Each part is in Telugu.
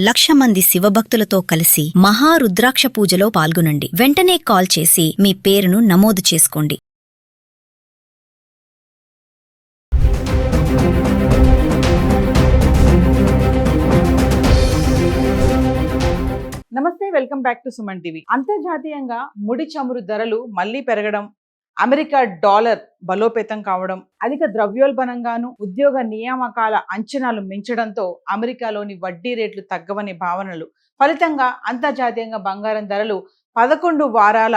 1,00,000 మంది శివభక్తులతో కలిసి మహారుద్రాక్ష పూజలో పాల్గొనండి. వెంటనే కాల్ చేసి మీ పేరును నమోదు చేసుకోండి. నమస్తే, welcome back to Suman TV. అంతర్జాతీయంగా ముడి చమురు ధరలు మళ్లీ పెరగడం, అమెరికా డాలర్ బలోపేతం కావడం, అధిక ద్రవ్యోల్బణంగాను ఉద్యోగ నియామకాల అంచనాలు మించడంతో అమెరికాలోని వడ్డీ రేట్లు తగ్గవనే భావనలు ఫలితంగా అంతర్జాతీయంగా బంగారం ధరలు 11 వారాల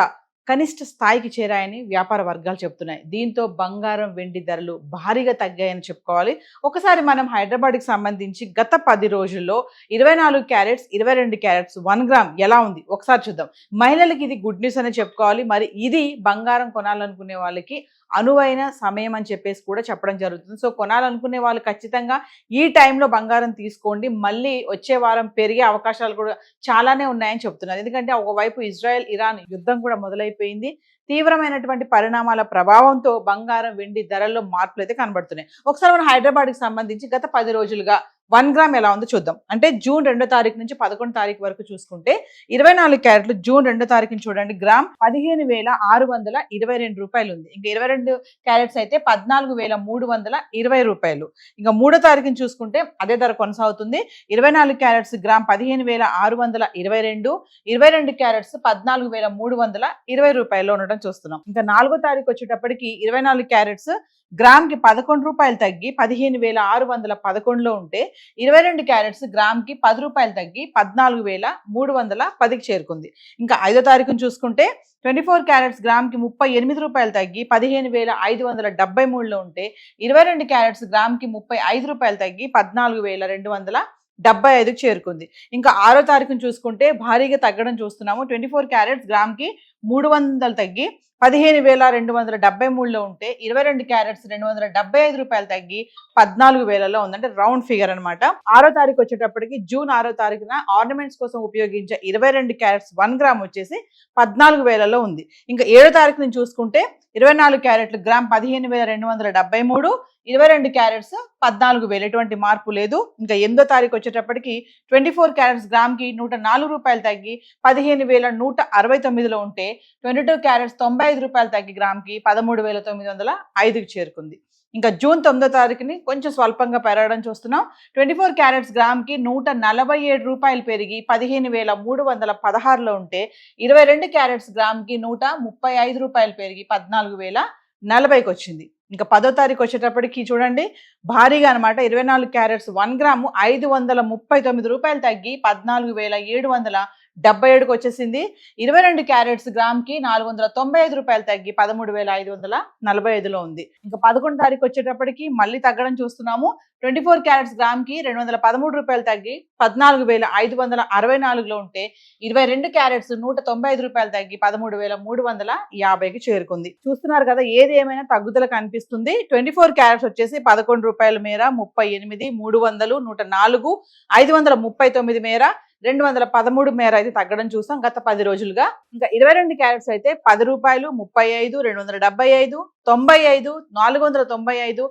కనిష్ట స్థాయికి చేరాయని వ్యాపార వర్గాలు చెప్తున్నాయి. దీంతో బంగారం, వెండి ధరలు భారీగా తగ్గాయని చెప్పుకోవాలి. ఒకసారి మనం హైదరాబాద్కి సంబంధించి గత 10 రోజుల్లో 24 క్యారెట్స్, 22 క్యారెట్స్ 1 గ్రామ్ ఎలా ఉంది ఒకసారి చూద్దాం. మహిళలకి ఇది గుడ్ న్యూస్ అనే చెప్పుకోవాలి. మరి ఇది బంగారం కొనాలనుకునే వాళ్ళకి అనువైన సమయం అని చెప్పేసి కూడా చెప్పడం జరుగుతుంది. సో కొనాలనుకునే వాళ్ళు ఖచ్చితంగా ఈ టైంలో బంగారం తీసుకోండి. మళ్ళీ వచ్చే వారం పెరిగే అవకాశాలు కూడా చాలానే ఉన్నాయని చెప్తున్నారు. ఎందుకంటే ఒకవైపు ఇజ్రాయెల్ ఇరాన్ యుద్ధం కూడా మొదలైపోయింది. తీవ్రమైనటువంటి పరిణామాల ప్రభావంతో బంగారం, వెండి ధరల్లో మార్పులు అయితే కనబడుతున్నాయి. ఒకసారి మనం హైదరాబాద్కి సంబంధించి గత 10 రోజులుగా 1 గ్రామ్ ఎలా ఉందో చూద్దాం. అంటే జూన్ 2వ తారీఖు నుంచి 11వ తారీఖు వరకు చూసుకుంటే 24 క్యారెట్లు జూన్ 2వ తారీఖుని చూడండి, గ్రామ్ 15,622 రూపాయలు ఉంది. ఇంకా 22 క్యారెట్స్ అయితే 14,320 రూపాయలు. ఇంకా 3వ తారీఖుని చూసుకుంటే అదే ధర కొనసాగుతుంది. 24 క్యారెట్స్ గ్రామ్ 15,622, 22 క్యారెట్స్ 14,320 రూపాయలు ఉండడం చూస్తున్నాం. ఇంకా 4వ తారీఖు వచ్చేటప్పటికి 24 క్యారెట్స్ గ్రామ్ కి 11 రూపాయలు తగ్గి 15,611లో ఉంటే 22 క్యారెట్స్ గ్రామ్ కి 10 రూపాయలు తగ్గి 14,310కి చేరుకుంది. ఇంకా 5వ తారీఖును చూసుకుంటే 24 క్యారెట్స్ గ్రామ్ కి 38 రూపాయలు తగ్గి 15,573లో ఉంటే 22 క్యారెట్స్ గ్రామ్ కి 35 రూపాయలు తగ్గి 14,275కి చేరుకుంది. ఇంకా 6వ తారీఖును చూసుకుంటే భారీగా తగ్గడం చూస్తున్నాము. 24 క్యారెట్స్ గ్రామ్ కి 300 తగ్గి 15,273లో ఉంటే 22 క్యారెట్స్ 275 రూపాయలు తగ్గి 14,000లో ఉంది. అంటే రౌండ్ ఫిగర్ అనమాట. 6వ తారీఖు వచ్చేటప్పటికి జూన్ 6వ తారీఖున ఆర్నమెంట్స్ కోసం ఉపయోగించే 22 క్యారెట్స్ 1 గ్రామ్ వచ్చేసి 14,000లో ఉంది. ఇంకా 7వ తారీఖు నుంచి చూసుకుంటే 24 క్యారెట్లు గ్రామ్ 15,273, 22 క్యారెట్స్ 14,000, ఎటువంటి మార్పు లేదు. ఇంకా 8వ తారీఖు వచ్చేటప్పటికి 24 క్యారెట్స్ గ్రామ్ కి 104 రూపాయలు తగ్గి 15,169లో ఉంటే 22 క్యారెట్స్ 95 రూపాయలు తగ్గి గ్రామ్ కి 13,905కి చేరుకుంది. ఇంకా జూన్ 9వ తారీఖుని కొంచెం స్వల్పంగా పెరగడం చూస్తున్నాం. 24 క్యారెట్స్ గ్రామ్ కి 147 రూపాయలు పెరిగి 15,316లో ఉంటే 22 క్యారెట్స్ గ్రామ్ కి 135 రూపాయలు పెరిగి 14,040కి వచ్చింది. ఇంకా 10వ తారీఖు వచ్చేటప్పటికి చూడండి భారీగా అనమాట. 24 క్యారెట్స్ 1 గ్రాము 539 రూపాయలు తగ్గి 14,777కి వచ్చేసింది. 22 క్యారెట్స్ గ్రామ్ కి 495 రూపాయలు తగ్గి 13,545లో ఉంది. ఇంకా 11వ తారీఖు వచ్చేటప్పటికి మళ్ళీ తగ్గడం చూస్తున్నాము. 24 క్యారెట్స్ గ్రామ్ కి 213 రూపాయలు తగ్గి 14,564లో ఉంటే 22 క్యారెట్స్ 195 రూపాయలు తగ్గి 13,350కి చేరుకుంది. చూస్తున్నారు కదా, ఏది ఏమైనా తగ్గుదల కనిపిస్తుంది. 24 క్యారెట్స్ వచ్చేసి 11 రూపాయల మేర 38, 300, 104, 539 మేర 213 మేర అయితే తగ్గడం చూసాం గత 10 రోజులుగా. ఇంకా 22 క్యారెట్స్ అయితే 10 రూపాయలు, 35, 275, 95, 495,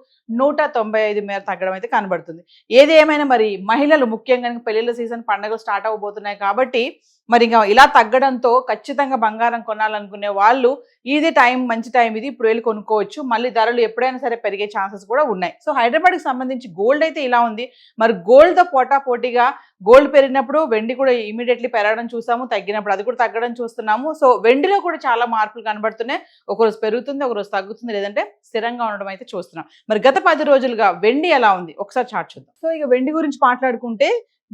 195 మేర తగ్గడం అయితే కనబడుతుంది. ఏది ఏమైనా మరి మహిళలు ముఖ్యంగా పెళ్లిళ్ళ సీజన్, పండుగలు స్టార్ట్ అవబోతున్నాయి కాబట్టి మరి ఇంకా ఇలా తగ్గడంతో ఖచ్చితంగా బంగారం కొనాలనుకునే వాళ్ళు ఇది టైం, మంచి టైం ఇది, ఇప్పుడు వెళ్ళి కొనుక్కోవచ్చు. మళ్ళీ ధరలు ఎప్పుడైనా సరే పెరిగే ఛాన్సెస్ కూడా ఉన్నాయి. సో హైదరాబాద్కి సంబంధించి గోల్డ్ అయితే ఇలా ఉంది. మరి గోల్డ్తో పోటాపోటీగా గోల్డ్ పెరిగినప్పుడు వెండి కూడా ఇమీడియట్లీ పెరగడం చూసాము, తగ్గినప్పుడు అది కూడా తగ్గడం చూస్తున్నాము. సో వెండిలో కూడా చాలా మార్పులు కనబడుతున్నాయి. ఒకరోజు పెరుగుతుంది, ఒకరోజు తగ్గుతుంది, లేదంటే స్థిరంగా ఉండడం అయితే చూస్తున్నాం. మరి గత 10 రోజులుగా వెండి ఎలా ఉంది ఒకసారి చార్ట్ చూద్దాం. సో ఇక వెండి గురించి మాట్లాడుకుంటే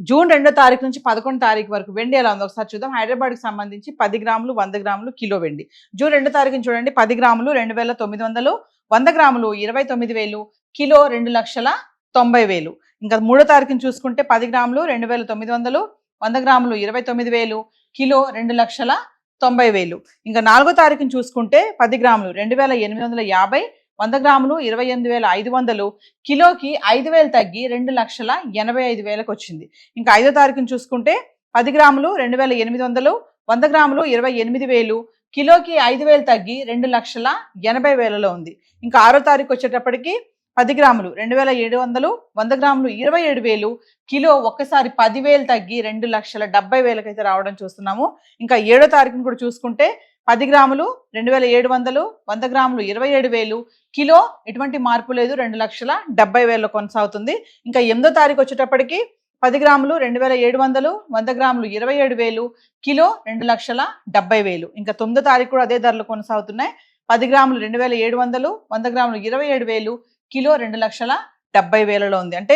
జూన్ 2వ తారీఖు నుంచి 11వ తారీఖు వరకు వెండి ఎలా ఉంది ఒకసారి చూద్దాం. హైదరాబాద్కి సంబంధించి 10 గ్రాములు, 100 గ్రాములు కిలో వెండి. జూన్ 2వ తారీఖుని చూడండి, 10 గ్రాములు 2,900, 100 గ్రాములు 29,000, కిలో 2,90,000. ఇంకా 3వ తారీఖుని చూసుకుంటే 10 గ్రాములు 2,900, 100 గ్రాములు 29,000, కిలో 2,90,000. ఇంకా 4వ తారీఖుని చూసుకుంటే 10 గ్రాములు 2,850, 100 గ్రాములు 28,500, కిలోకి 5,000 తగ్గి 2,85,000కి వచ్చింది. ఇంకా 5వ తారీఖుని చూసుకుంటే 10 గ్రాములు 2,800, 100 గ్రాములు 28,000, కిలోకి 5,000 తగ్గి 2,80,000లో ఉంది. ఇంకా 6వ తారీఖు వచ్చేటప్పటికి 10 గ్రాములు 2700, 100 గ్రాములు 27,000, కిలో ఒక్కసారి 10,000 తగ్గి 2,70,000 అయితే రావడం చూస్తున్నాము. ఇంకా 7వ తారీఖును కూడా చూసుకుంటే 10 గ్రాములు 2700, 100 గ్రాములు 27,000, కిలో ఎటువంటి మార్పు లేదు 2,70,000 కొనసాగుతుంది. ఇంకా 8వ తారీఖు వచ్చేటప్పటికి 10 గ్రాములు 2700, 100 గ్రాములు 27,000, కిలో 2,70,000. ఇంకా 9వ తారీఖు కూడా అదే ధరలు కొనసాగుతున్నాయి. 10 గ్రాములు 2700, 100 గ్రాములు 27,000, కిలో 2,70,000లో ఉంది. అంటే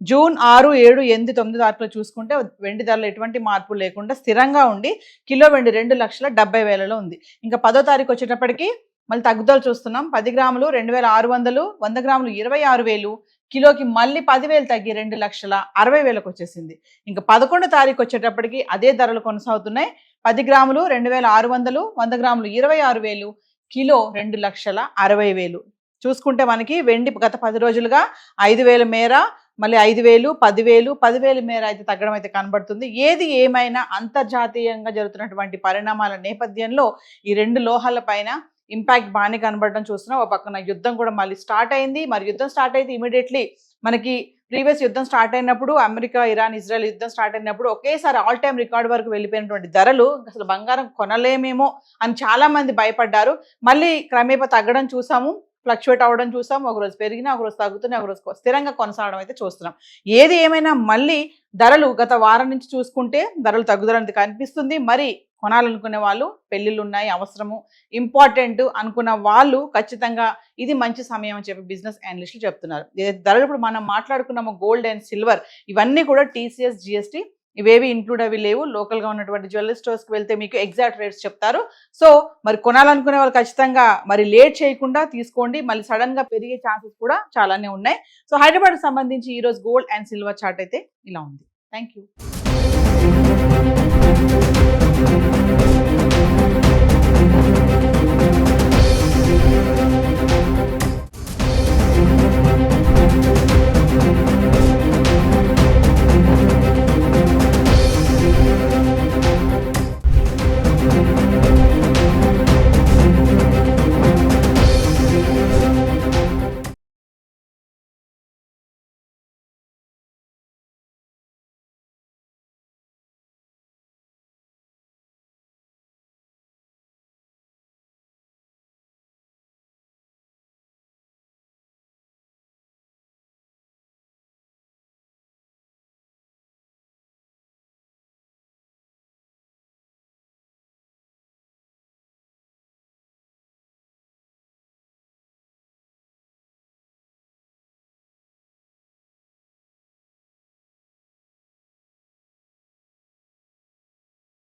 జూన్ 6, 7, 8, 9 తారీఖులో చూసుకుంటే వెండి ధరలు ఎటువంటి మార్పు లేకుండా స్థిరంగా ఉండి కిలో వెండి 2,70,000లో ఉంది. ఇంకా 10వ తారీఖు వచ్చేటప్పటికి మళ్ళీ తగ్గుదల చూస్తున్నాం. 10 గ్రాములు 2,600, 100 గ్రాములు 26,000, కిలోకి మళ్ళీ 10,000 తగ్గి 2,60,000కు వచ్చేసింది. ఇంకా 11వ తారీఖు వచ్చేటప్పటికి అదే ధరలు కొనసాగుతున్నాయి. 10 గ్రాములు 2,600, 100 గ్రాములు 26,000, కిలో 2,60,000. చూసుకుంటే మనకి వెండి గత 10 రోజులుగా 5,000 మేర, మళ్ళీ 5,000, 10,000, 10,000 మేర అయితే తగ్గడం అయితే కనబడుతుంది. ఏది ఏమైనా అంతర్జాతీయంగా జరుగుతున్నటువంటి పరిణామాల నేపథ్యంలో ఈ 2 లోహాల పైన ఇంపాక్ట్ బాగానే కనబడడం చూస్తున్నాం. ఒక పక్కన యుద్ధం కూడా మళ్ళీ స్టార్ట్ అయింది. మరి యుద్ధం స్టార్ట్ అయితే ఇమీడియట్లీ మనకి ప్రీవియస్ యుద్ధం స్టార్ట్ అయినప్పుడు అమెరికా, ఇరాన్, ఇజ్రాయెల్ యుద్ధం స్టార్ట్ అయినప్పుడు ఒకేసారి ఆల్ టైమ్ రికార్డ్ వరకు వెళ్ళిపోయినటువంటి ధరలు అసలు బంగారం కొనలేమేమో అని చాలా మంది భయపడ్డారు. మళ్ళీ క్రమేపా తగ్గడం చూసాము, ఫ్లక్చువేట్ అవ్వడం చూసాం. ఒకరోజు పెరిగినా, ఒకరోజు తగ్గుతున్నాయి, ఒకరోజు స్థిరంగా కొనసాగడం అయితే చూస్తున్నాం. ఏది ఏమైనా మళ్ళీ ధరలు గత వారం నుంచి చూసుకుంటే ధరలు తగ్గుదల కనిపిస్తుంది. మరి కొనాలనుకునే వాళ్ళు, పెళ్లిళ్ళు ఉన్నాయి, అవసరము, ఇంపార్టెంట్ అనుకున్న వాళ్ళు ఖచ్చితంగా ఇది మంచి సమయం అని చెప్పి బిజినెస్ అనలిస్టులు చెప్తున్నారు. ధరలు ఇప్పుడు మనం మాట్లాడుకున్నాము గోల్డ్ అండ్ సిల్వర్, ఇవన్నీ కూడా TCS, GST ఇవేవి ఇంక్లూడ్ అవి లేవు. లోకల్గా ఉన్నటువంటి జ్యువెలరీ స్టోర్స్కి వెళ్తే మీకు ఎగ్జాక్ట్ రేట్స్ చెప్తారు. సో మరి కొనాలనుకునే వాళ్ళు ఖచ్చితంగా మరి లేట్ చేయకుండా తీసుకోండి. మళ్ళీ సడన్గా పెరిగే ఛాన్సెస్ కూడా చాలానే ఉన్నాయి. సో హైదరాబాద్కి సంబంధించి ఈరోజు గోల్డ్ అండ్ సిల్వర్ చార్ట్ అయితే ఇలా ఉంది. Thank you.